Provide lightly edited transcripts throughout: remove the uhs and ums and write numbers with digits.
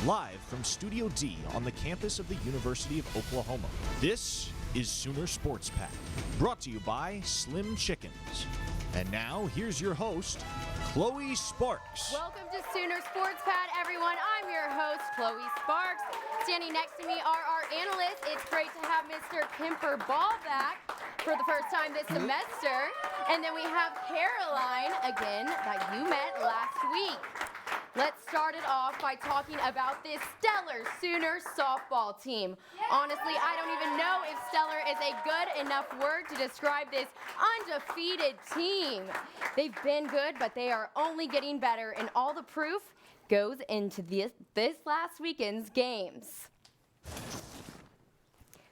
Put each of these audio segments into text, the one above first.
live from Studio D on the campus of the University of Oklahoma. This is Sooner Sports Pack, brought to you by Slim Chickens. And now, here's your host, Chloe Sparks. Welcome to Sooner Sports Pad, everyone. I'm your host, Chloe Sparks. Standing next to me are our analysts. It's great to have Mr. Kemper Ball back for the first time this semester. And then we have Caroline, again, that you met last week. Let's start it off by talking about this stellar Sooner softball team. Honestly, I don't even know if stellar is a good enough word to describe this undefeated team. They've been good, but they are only getting better, and all the proof goes into this last weekend's games.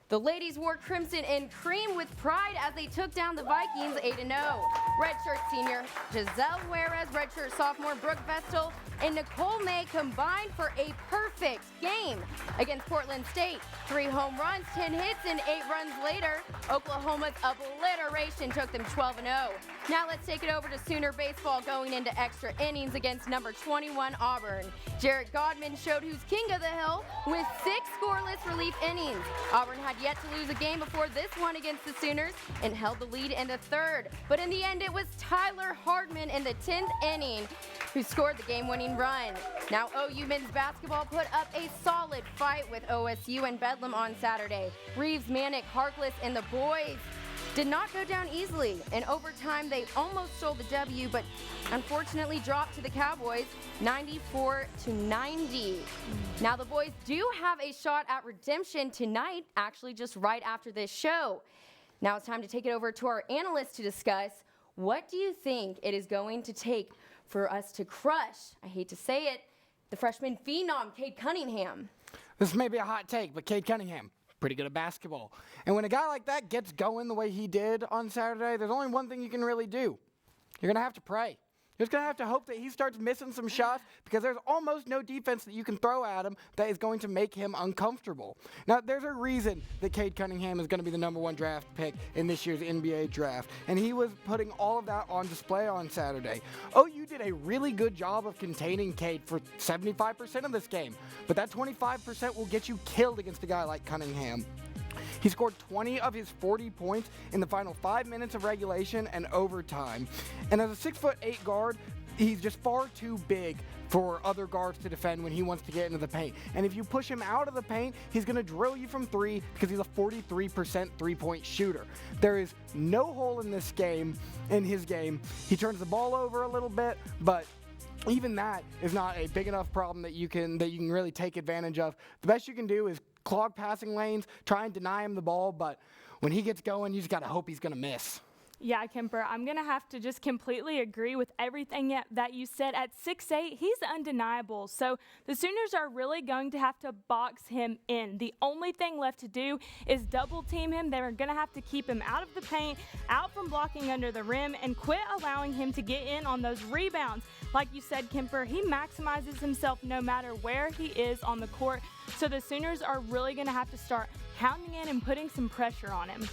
The ladies wore crimson and cream with pride as they took down the Vikings 8-0. Redshirt senior Giselle Juarez, redshirt sophomore Brooke Vestal, and Nicole May combined for a perfect game against Portland State. 3 home runs, 10 hits, and 8 runs later, Oklahoma's obliteration took them 12-0. Now let's take it over to Sooner baseball going into extra innings against number 21 Auburn. Jarrett Godman showed who's king of the hill with 6 scoreless relief innings. Auburn had yet to lose a game before this one against the Sooners and held the lead in the third. But in the end, it was Tyler Hardman in the 10th inning who scored the game-winning run. Now OU men's basketball put up a solid fight with OSU and Bedlam on Saturday. Reeves, Manick, Harkless, and the boys did not go down easily. In overtime, they almost stole the W, but unfortunately dropped to the Cowboys 94-90. Now the boys do have a shot at redemption tonight, actually just right after this show. Now it's time to take it over to our analysts to discuss what do you think it is going to take for us to crush, I hate to say it, the freshman phenom, Cade Cunningham. This may be a hot take, but Cade Cunningham, pretty good at basketball. And when a guy like that gets going the way he did on Saturday, there's only one thing you can really do. You're going to have to pray. You're just going to have to hope that he starts missing some shots because there's almost no defense that you can throw at him that is going to make him uncomfortable. Now, there's a reason that Cade Cunningham is going to be the #1 draft pick in this year's NBA draft, and he was putting all of that on display on Saturday. OU did a really good job of containing Cade for 75% of this game, but that 25% will get you killed against a guy like Cunningham. He scored 20 of his 40 points in the final 5 minutes of regulation and overtime. And as a 6'8" guard, he's just far too big for other guards to defend when he wants to get into the paint. And if you push him out of the paint, he's going to drill you from 3 because he's a 43% three-point shooter. There is no hole in this game, in his game. He turns the ball over a little bit, but even that is not a big enough problem that you can really take advantage of. The best you can do is clog passing lanes, try and deny him the ball, but when he gets going, you just got to hope he's going to miss. Yeah, Kemper, I'm going to have to just completely agree with everything that you said. At 6'8", he's undeniable. So the Sooners are really going to have to box him in. The only thing left to do is double team him. They're going to have to keep him out of the paint, out from blocking under the rim, and quit allowing him to get in on those rebounds. Like you said, Kemper, he maximizes himself no matter where he is on the court. So the Sooners are really going to have to start hounding in and putting some pressure on him.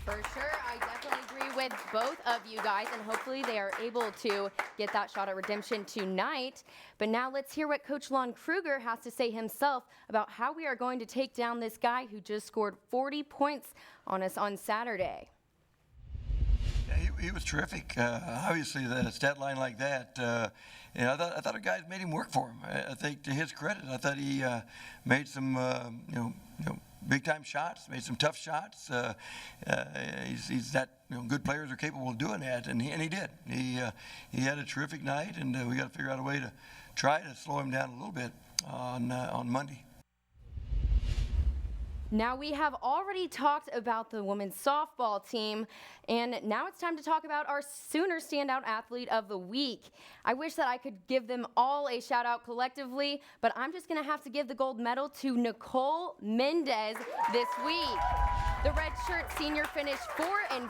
For sure, I definitely agree with both of you guys, and hopefully they are able to get that shot at redemption tonight. But now let's hear what Coach Lon Kruger has to say himself about how we are going to take down this guy who just scored 40 points on us on Saturday. Yeah, he was terrific. Obviously, the stat line like that, I thought the guys made him work for him. I think to his credit, I thought he made some, big-time shots, made some tough shots. He's that good players are capable of doing that, and he did. He had a terrific night, and we got to figure out a way to try to slow him down a little bit on Monday. Now we have already talked about the women's softball team, and now it's time to talk about our Sooner Standout Athlete of the Week. I wish that I could give them all a shout out collectively, but I'm just going to have to give the gold medal to Nicole Mendes this week. The redshirt senior finished 4-5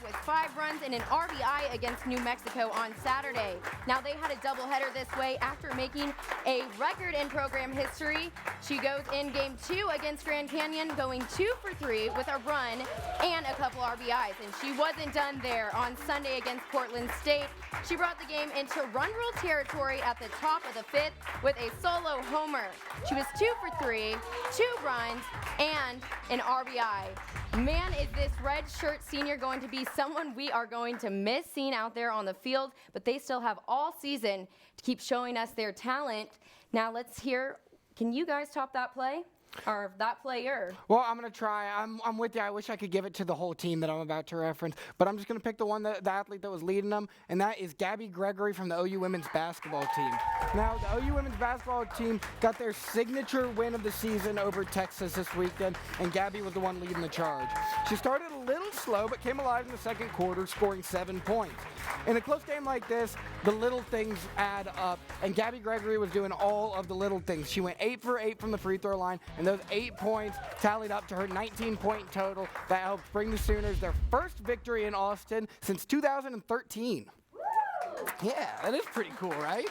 with 5 runs and an RBI against New Mexico on Saturday. Now they had a doubleheader this way after making a record in program history. She goes in game 2 against Grand Canyon, going 2 for 3 with a run and a couple RBIs. And she wasn't done there on Sunday against Portland State. She brought the game into run rule territory at the top of the 5th with a solo homer. She was 2 for 3, 2 runs, and an RBI. Man, is this red shirt senior going to be someone we are going to miss seeing out there on the field, but they still have all season to keep showing us their talent. Now let's hear, can you guys top that play? Or that player? Well, I'm going to try. I'm with you. I wish I could give it to the whole team that I'm about to reference, but I'm just going to pick the athlete that was leading them, and that is Gabby Gregory from the OU women's basketball team. Now, the OU women's basketball team got their signature win of the season over Texas this weekend, and Gabby was the one leading the charge. She started a little slow, but came alive in the second quarter, scoring 7 points. In a close game like this, the little things add up, and Gabby Gregory was doing all of the little things. She went 8 for 8 from the free throw line, and those 8 points tallied up to her 19-point total that helped bring the Sooners their first victory in Austin since 2013. Yeah, that is pretty cool, right?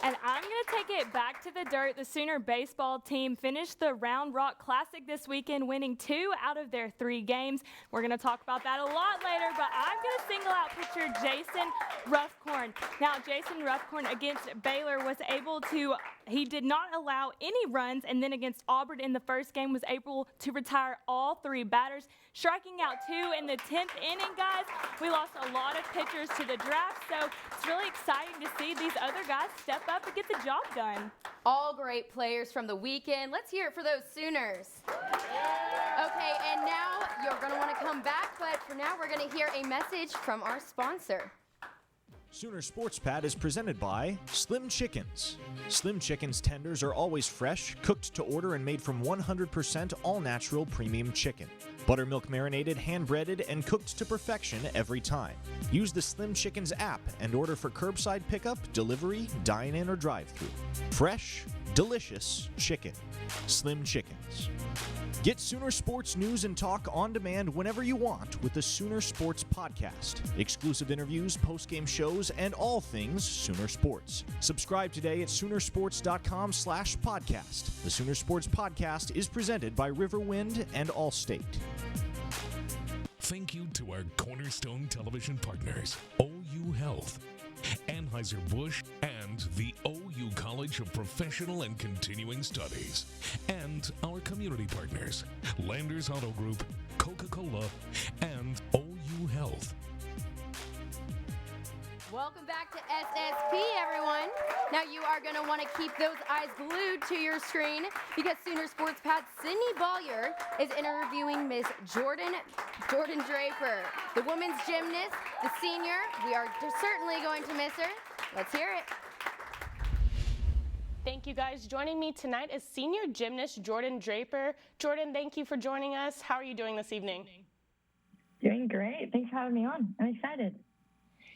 And I'm going to take it back to the dirt. The Sooner baseball team finished the Round Rock Classic this weekend, winning 2 out of their 3 games. We're going to talk about that a lot later, but I'm going to single out pitcher Jason Ruffcorn. Now, Jason Ruffcorn against Baylor was able to, he did not allow any runs, and then against Auburn in the first game was able to retire all 3 batters, striking out 2 in the 10th inning, guys. We lost a lot of pitchers to the draft, so it's really exciting to see these other guys step up and get the job done. All great players from the weekend. Let's hear it for those Sooners. Okay, and now you're going to want to come back, but for now we're going to hear a message from our sponsor. Sooner Sports Pad is presented by Slim Chickens. Slim Chickens tenders are always fresh, cooked to order, and made from 100% all-natural premium chicken. Buttermilk marinated, hand-breaded, and cooked to perfection every time. Use the Slim Chickens app and order for curbside pickup, delivery, dine-in, or drive-thru. Fresh, delicious chicken. Slim Chickens. Get Sooner Sports news and talk on demand whenever you want with the Sooner Sports Podcast. Exclusive interviews, post-game shows, and all things Sooner Sports. Subscribe today at Soonersports.com/podcast. The Sooner Sports Podcast is presented by Riverwind and Allstate. Thank you to our cornerstone television partners, OU Health, Anheuser-Busch, and the OU College of Professional and Continuing Studies, and our community partners, Landers Auto Group, Coca-Cola, and OU Health. Welcome back to SSP, everyone. Now you are going to want to keep those eyes glued to your screen because Sooner Sports Pad Sydney Bollier is interviewing Miss Jordan Draper, the women's gymnast, the senior. We are certainly going to miss her. Let's hear it. Thank you, guys. Joining me tonight is senior gymnast Jordan Draper. Jordan, thank you for joining us. How are you doing this evening? Doing great. Thanks for having me on. I'm excited.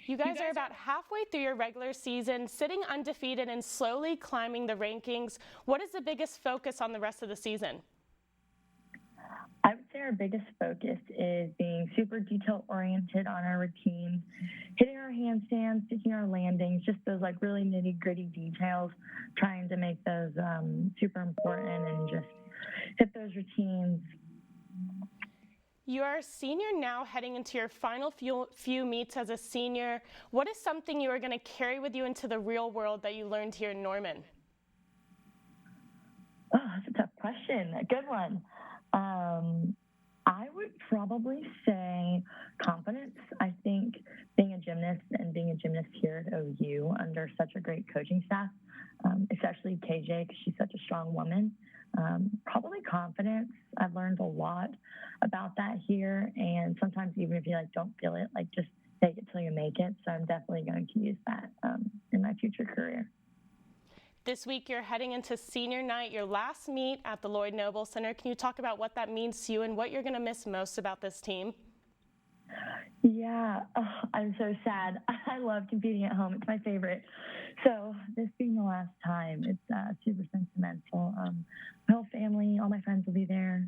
You guys are about halfway through your regular season, sitting undefeated and slowly climbing the rankings. What is the biggest focus on the rest of the season? I would say our biggest focus is being super detail-oriented on our routines, hitting our handstands, picking our landings, just those like really nitty-gritty details, trying to make those super important and just hit those routines. You are a senior now, heading into your final few meets as a senior. What is something you are going to carry with you into the real world that you learned here in Norman? Oh, that's a tough question. A good one. I would probably say confidence. I think being a gymnast and being a gymnast here at OU under such a great coaching staff, especially KJ, because she's such a strong woman, probably confidence. I've learned a lot about that here, and sometimes even if you don't feel it, just take it till you make it. So I'm definitely going to use that in my future career. This week you're heading into senior night, your last meet at the Lloyd Noble Center. Can you talk about what that means to you and what you're going to miss most about this team? Yeah, I'm so sad. I love competing at home. It's my favorite. So this being the last time, it's super sentimental. My whole family, all my friends will be there.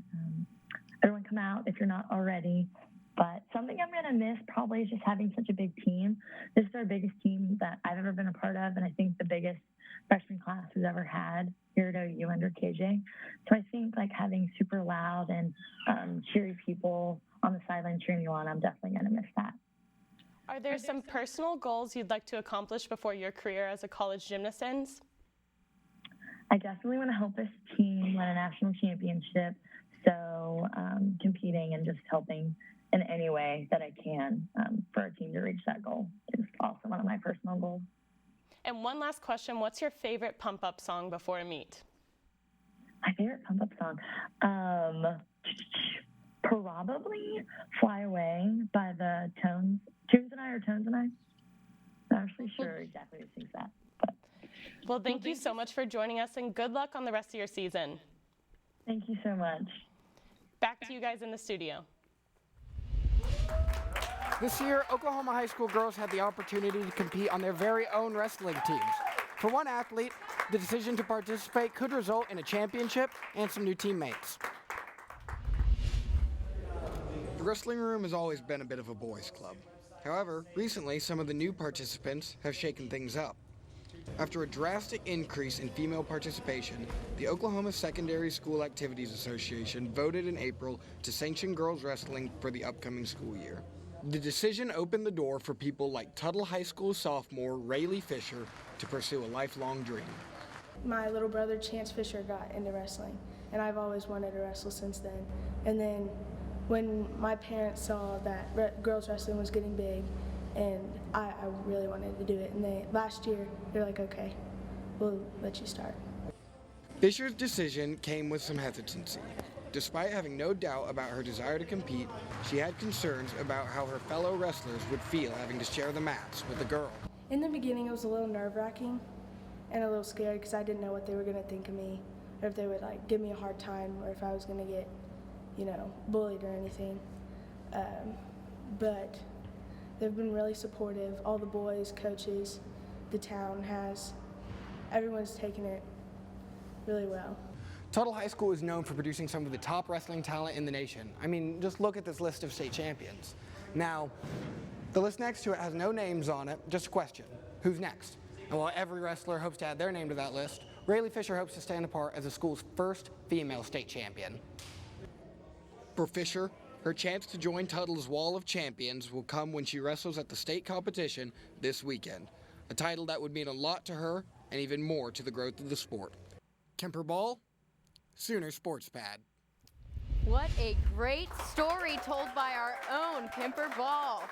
everyone come out if you're not already. But something I'm going to miss probably is just having such a big team. This is our biggest team that I've ever been a part of, and I think the biggest freshman class we've ever had here at OU under KJ. So I think like having super loud and cheery people on the sideline cheering you on, I'm definitely going to miss that. Are there some personal goals you'd like to accomplish before your career as a college gymnast ends? I definitely want to help this team win a national championship. So competing and just helping in any way that I can for a team to reach that goal is also one of my personal goals. And one last question, what's your favorite pump-up song before a meet? My favorite pump-up song? Probably Fly Away by the Tones and I. I'm not actually sure exactly who sings that. But. Well, thank you so much for joining us, and good luck on the rest of your season. Thank you so much. Back to you guys in the studio. This year, Oklahoma high school girls had the opportunity to compete on their very own wrestling teams. For one athlete, the decision to participate could result in a championship and some new teammates. The wrestling room has always been a bit of a boys' club. However, recently some of the new participants have shaken things up. After a drastic increase in female participation, the Oklahoma Secondary School Activities Association voted in April to sanction girls wrestling for the upcoming school year. The decision opened the door for people like Tuttle High School sophomore Rayleigh Fisher to pursue a lifelong dream. My little brother Chance Fisher got into wrestling, and I've always wanted to wrestle since then. And then when my parents saw that girls wrestling was getting big, and I really wanted to do it, and last year they're like, okay, we'll let you start. Fisher's decision came with some hesitancy. Despite having no doubt about her desire to compete, she had concerns about how her fellow wrestlers would feel having to share the mats with a girl. In the beginning, it was a little nerve-wracking and a little scary because I didn't know what they were going to think of me, or if they would like give me a hard time, or if I was going to get, bullied or anything. But they've been really supportive. All the boys, coaches, the town everyone's taken it really well. Tuttle High School is known for producing some of the top wrestling talent in the nation. I mean, just look at this list of state champions. Now, the list next to it has no names on it, just a question. Who's next? And while every wrestler hopes to add their name to that list, Rayleigh Fisher hopes to stand apart as the school's first female state champion. For Fisher, her chance to join Tuttle's Wall of Champions will come when she wrestles at the state competition this weekend, a title that would mean a lot to her and even more to the growth of the sport. Kemper Ball, Sooner Sports Pad. What a great story told by our own Kemper Ball.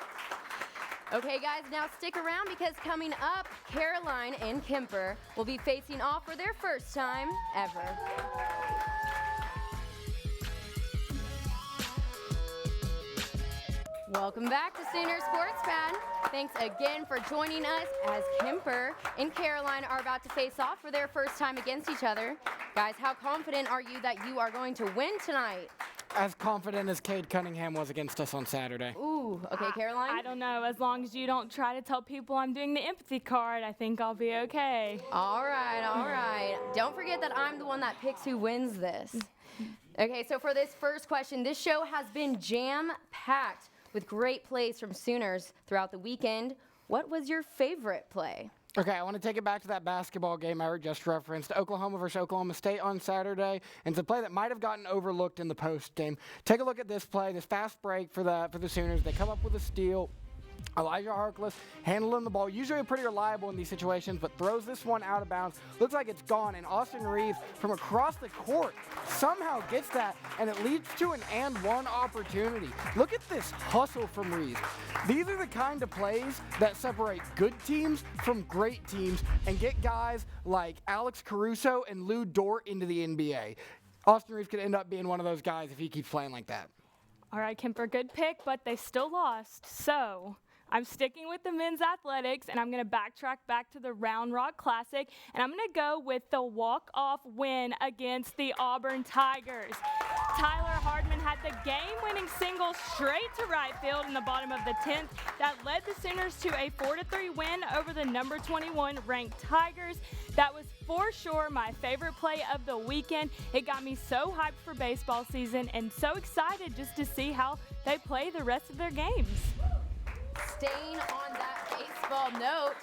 Okay, guys, now stick around because coming up, Caroline and Kemper will be facing off for their first time ever. Welcome back to Sooner Sports Pad. Thanks again for joining us as Kemper and Caroline are about to face off for their first time against each other. Guys, how confident are you that you are going to win tonight? As confident as Cade Cunningham was against us on Saturday. Ooh, okay, Caroline? I don't know. As long as you don't try to tell people I'm doing the empathy card, I think I'll be okay. All right. Don't forget that I'm the one that picks who wins this. Okay, so for this first question, this show has been jam-packed with great plays from Sooners throughout the weekend. What was your favorite play? Okay, I want to take it back to that basketball game I just referenced, Oklahoma versus Oklahoma State on Saturday, and it's a play that might have gotten overlooked in the post game. Take a look at this play, this fast break for the Sooners. They come up with a steal. Elijah Harkless handling the ball, usually pretty reliable in these situations, but throws this one out of bounds. Looks like it's gone, and Austin Reeves from across the court somehow gets that, and it leads to an and one opportunity. Look at this hustle from Reeves. These are the kind of plays that separate good teams from great teams and get guys like Alex Caruso and Lou Dort into the NBA. Austin Reeves could end up being one of those guys if he keeps playing like that. All right, Kemper, good pick, but they still lost. So I'm sticking with the men's athletics, and I'm going to backtrack back to the Round Rock Classic, and I'm going to go with the walk-off win against the Auburn Tigers. Tyler Hardman had the game-winning single straight to right field in the bottom of the 10th that led the Sooners to a 4-3 win over the number 21 ranked Tigers. That was for sure my favorite play of the weekend. It got me so hyped for baseball season and so excited just to see how they play the rest of their games. Staying on that baseball note,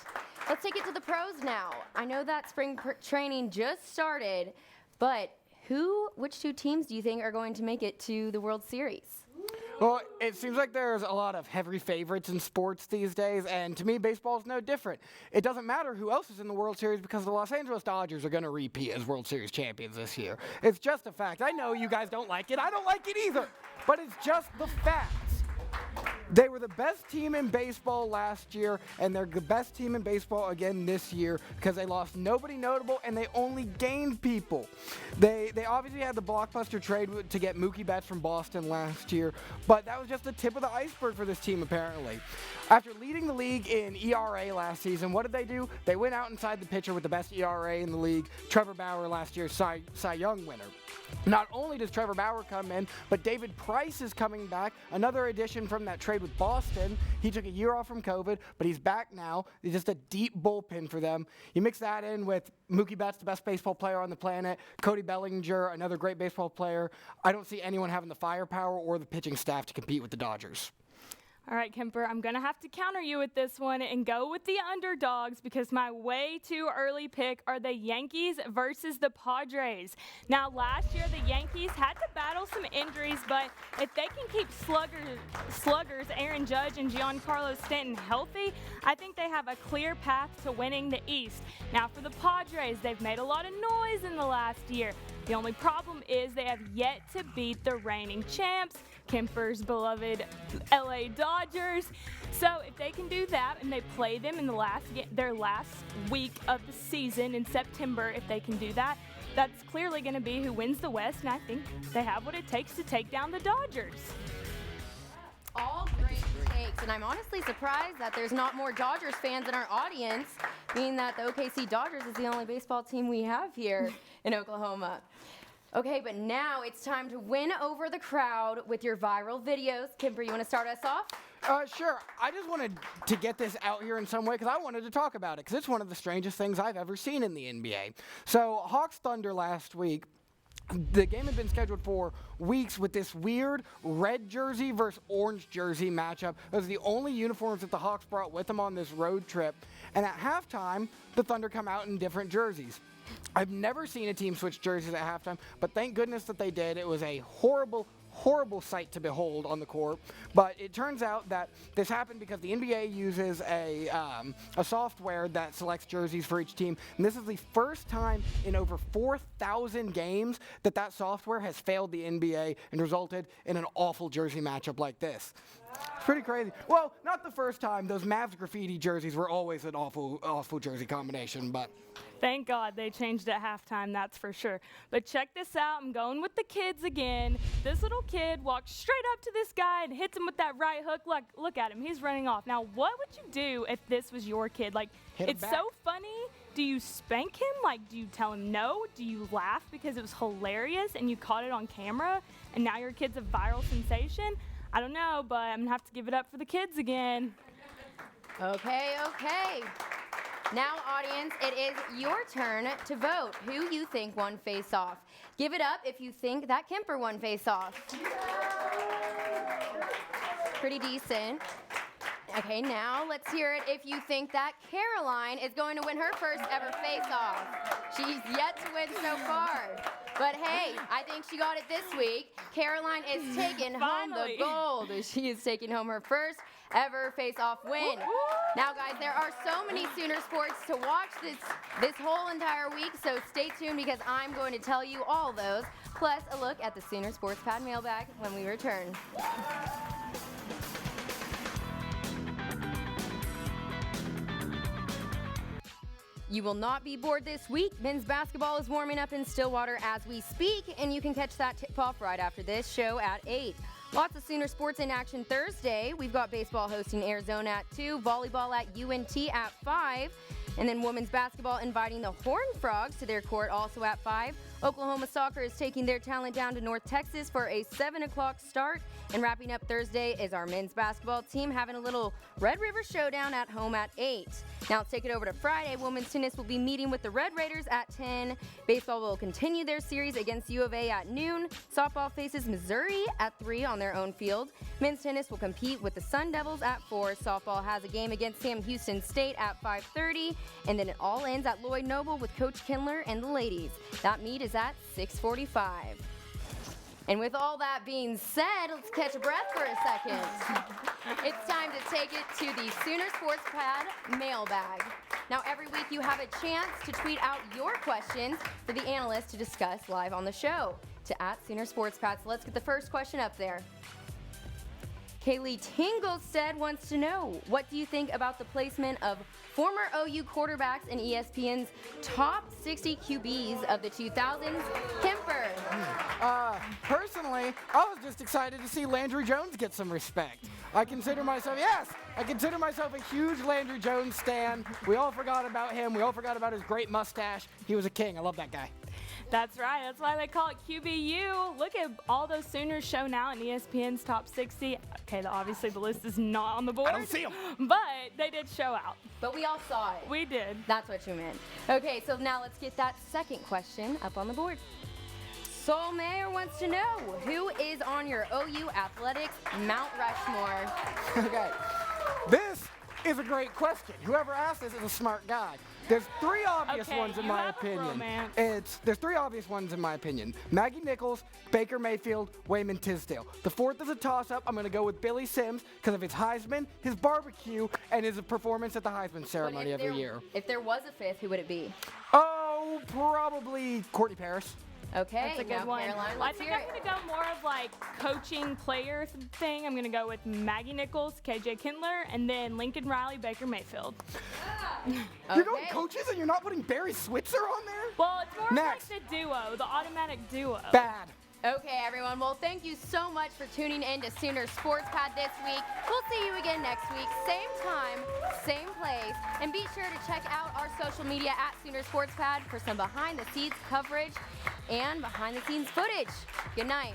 let's take it to the pros now. I know that spring training just started, but which two teams do you think are going to make it to the World Series? Well, it seems like there's a lot of heavy favorites in sports these days, and to me, baseball is no different. It doesn't matter who else is in the World Series because the Los Angeles Dodgers are going to repeat as World Series champions this year. It's just a fact. I know you guys don't like it. I don't like it either, but it's just the facts. They were the best team in baseball last year, and they're the best team in baseball again this year because they lost nobody notable and they only gained people. They obviously had the blockbuster trade to get Mookie Betts from Boston last year, but that was just the tip of the iceberg for this team apparently. After leading the league in ERA last season, what did they do? They went out inside the pitcher with the best ERA in the league, Trevor Bauer, last year's Cy Young winner. Not only does Trevor Bauer come in, but David Price is coming back, another addition from that trade with Boston. He took a year off from COVID, but he's back now. He's just a deep bullpen for them. You mix that in with Mookie Betts, the best baseball player on the planet, Cody Bellinger, another great baseball player. I don't see anyone having the firepower or the pitching staff to compete with the Dodgers. All right, Kemper, I'm going to have to counter you with this one and go with the underdogs because my way too early pick are the Yankees versus the Padres. Now, last year, the Yankees had to battle some injuries, but if they can keep sluggers Aaron Judge and Giancarlo Stanton healthy, I think they have a clear path to winning the East. Now, for the Padres, they've made a lot of noise in the last year. The only problem is they have yet to beat the reigning champs, Kemper's beloved LA Dodgers. So if they can do that and they play them in their last week of the season in September, if they can do that, that's clearly going to be who wins the West, and I think they have what it takes to take down the Dodgers. All great takes, and I'm honestly surprised that there's not more Dodgers fans in our audience, being that the OKC Dodgers is the only baseball team we have here in Oklahoma. Okay, but now it's time to win over the crowd with your viral videos. Kemper, you want to start us off? Sure. I just wanted to get this out here in some way because I wanted to talk about it because it's one of the strangest things I've ever seen in the NBA. So, Hawks Thunder last week, the game had been scheduled for weeks with this weird red jersey versus orange jersey matchup. Those are the only uniforms that the Hawks brought with them on this road trip. And at halftime, the Thunder come out in different jerseys. I've never seen a team switch jerseys at halftime, but thank goodness that they did. It was a horrible sight to behold on the court. But it turns out that this happened because the NBA uses a software that selects jerseys for each team. And this is the first time in over 4,000 games that software has failed the NBA and resulted in an awful jersey matchup like this. It's pretty crazy. Well, not the first time. Those Mavs graffiti jerseys were always an awful jersey combination, but... Thank God they changed at halftime, that's for sure. But check this out. I'm going with the kids again. This little kid walks straight up to this guy and hits him with that right hook. Look at him. He's running off. Now, what would you do if this was your kid? It's so funny. Do you spank him? Do you tell him no? Do you laugh because it was hilarious and you caught it on camera and now your kid's a viral sensation? I don't know, but I'm going to have to give it up for the kids again. Okay. Now, audience, it is your turn to vote who you think won face-off. Give it up if you think that Kemper won face-off. Pretty decent. Okay, now let's hear it if you think that Caroline is going to win her first ever face-off. She's yet to win so far. But hey, I think she got it this week. Caroline is taking home the gold. She is taking home her first ever face-off win. Now, guys, there are so many Sooner sports to watch this whole entire week, so stay tuned because I'm going to tell you all those, plus a look at the Sooner Sports Pad mailbag when we return. You will not be bored this week. Men's basketball is warming up in Stillwater as we speak, and you can catch that tip-off right after this show at 8. Lots of Sooner sports in action Thursday. We've got baseball hosting Arizona at 2, volleyball at UNT at 5, and then women's basketball inviting the Horned Frogs to their court also at 5. Oklahoma soccer is taking their talent down to North Texas for a 7 o'clock start. And wrapping up Thursday is our men's basketball team having a little Red River showdown at home at 8. Now let's take it over to Friday. Women's tennis will be meeting with the Red Raiders at 10. Baseball will continue their series against U of A at noon. Softball faces Missouri at 3 on their own field. Men's tennis will compete with the Sun Devils at 4. Softball has a game against Sam Houston State at 5:30. And then it all ends at Lloyd Noble with Coach Kindler and the ladies. That meet is at 6:45. And with all that being said, let's catch a breath for a second. It's time to take it to the Sooner Sports Pad Mailbag. Now, every week you have a chance to tweet out your questions for the analysts to discuss live on the show to @SoonerSportsPad. So let's get the first question up there. Kaylee Tinglestead wants to know, what do you think about the placement of former OU quarterbacks in ESPN's top 60 QBs of the 2000s? Kemper. Personally, I was just excited to see Landry Jones get some respect. I consider myself a huge Landry Jones stan. We all forgot about him. We all forgot about his great mustache. He was a king. I love that guy. That's right. That's why they call it QBU. Look at all those Sooners show now in ESPN's top 60. Okay, obviously the list is not on the board. I don't see them. But they did show out. But we all saw it. We did. That's what you meant. Okay, so now let's get that second question up on the board. Saul Mayer wants to know, who is on your OU Athletics Mount Rushmore? Okay, this is a great question. Whoever asked this is a smart guy. There's three obvious ones in my opinion. There's three obvious ones in my opinion. Maggie Nichols, Baker Mayfield, Wayman Tisdale. The fourth is a toss-up. I'm going to go with Billy Sims because of his Heisman, his barbecue, and his performance at the Heisman ceremony every year. If there was a fifth, who would it be? Oh, probably Courtney Paris. Okay, that's a good one. Caroline, I think I'm going to go more of like coaching player thing. I'm going to go with Maggie Nichols, KJ Kindler, and then Lincoln Riley, Baker Mayfield. You're going coaches and you're not putting Barry Switzer on there? Well, it's more like the duo, the automatic duo. Bad. Okay, everyone. Well, thank you so much for tuning in to Sooner Sports Pad this week. We'll see you again next week, same time, same place. And be sure to check out our social media @Sooner Sports Pad for some behind-the-scenes coverage and behind-the-scenes footage. Good night.